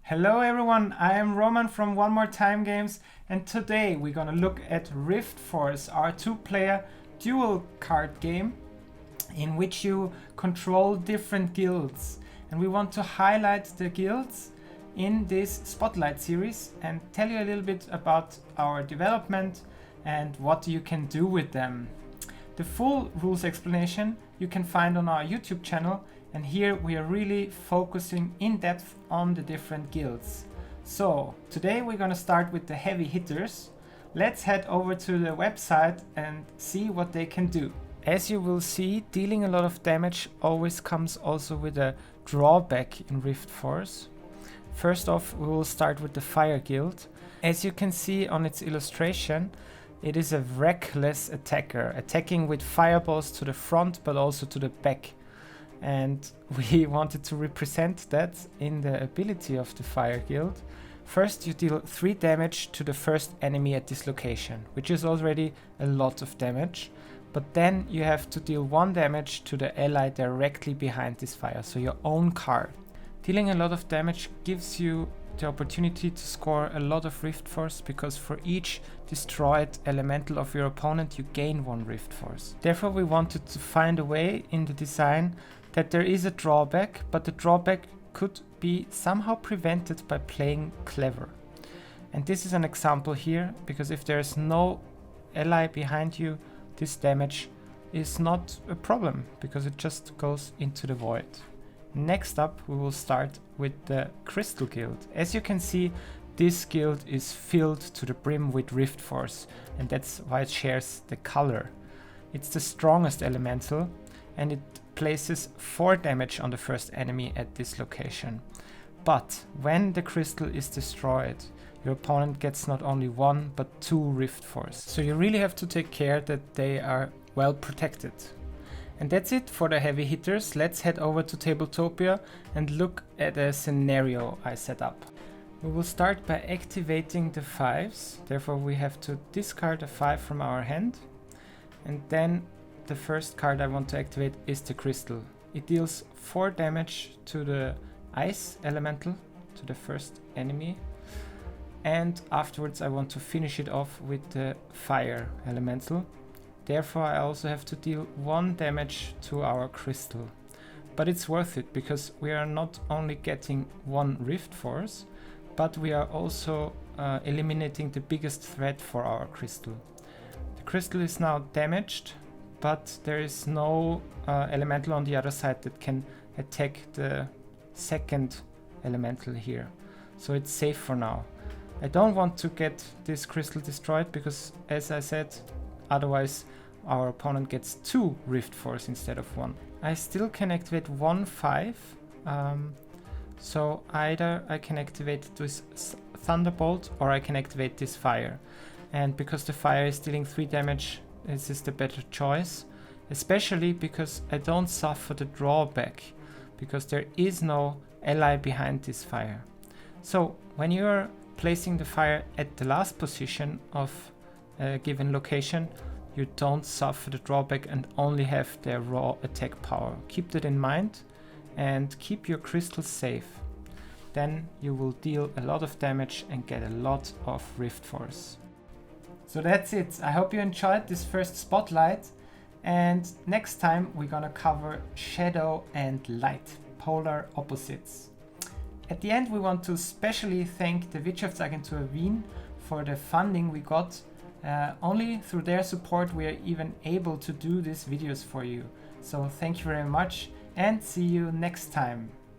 Hello everyone, I am Roman from One More Time Games, and today we're gonna look at Riftforce, our two-player dual card game in which you control different guilds. And we want to highlight the guilds in this Spotlight series and tell you a little bit about our development and what you can do with them. The full rules explanation you can find on our YouTube channel, and here we are really focusing in depth on the different guilds. So today we're gonna start with the heavy hitters. Let's head over to the website and see what they can do. As you will see, dealing a lot of damage always comes also with a drawback in Riftforce. First off, we will start with the Fire Guild. As you can see on its illustration, it is a reckless attacker, attacking with fireballs to the front but also to the back. And we wanted to represent that in the ability of the Fire Guild. First, you deal 3 damage to the first enemy at this location, which is already a lot of damage. But then you have to deal 1 damage to the ally directly behind this fire, so your own card. Dealing a lot of damage gives you the opportunity to score a lot of Riftforce, because for each destroyed elemental of your opponent you gain 1 Riftforce. Therefore we wanted to find a way in the design that there is a drawback, but the drawback could be somehow prevented by playing clever. And this is an example here, because if there is no ally behind you, this damage is not a problem, because it just goes into the void. Next up, we will start with the Crystal Guild. As you can see, this guild is filled to the brim with Riftforce, and that's why it shares the color. It's the strongest elemental, and it places 4 damage on the first enemy at this location. But when the crystal is destroyed, your opponent gets not only 1 but 2 Riftforce. So you really have to take care that they are well protected. And that's it for the heavy hitters. Let's head over to Tabletopia and look at a scenario I set up. We will start by activating the 5s. Therefore we have to discard a 5 from our hand. And then the first card I want to activate is the crystal. It deals 4 damage to the ice elemental, to the first enemy. And afterwards I want to finish it off with the fire elemental. Therefore I also have to deal 1 damage to our crystal. But it's worth it, because we are not only getting 1 Riftforce, but we are also eliminating the biggest threat for our crystal. The crystal is now damaged, but there is no elemental on the other side that can attack the second elemental here. So it's safe for now. I don't want to get this crystal destroyed, because as I said, otherwise our opponent gets 2 Riftforce instead of 1. I still can activate 1 5. So either I can activate this Thunderbolt or I can activate this fire. And because the fire is dealing 3 damage, this is the better choice, especially because I don't suffer the drawback, because there is no ally behind this fire. So when you're placing the fire at the last position of a given location, you don't suffer the drawback and only have their raw attack power. Keep that in mind and keep your crystals safe. Then you will deal a lot of damage and get a lot of Riftforce. So that's it. I hope you enjoyed this first spotlight, and next time we're gonna cover shadow and light, polar opposites. At the end we want to specially thank the Wirtschaftsagentur Wien for the funding we got. Only through their support we are even able to do these videos for you. So thank you very much, and see you next time.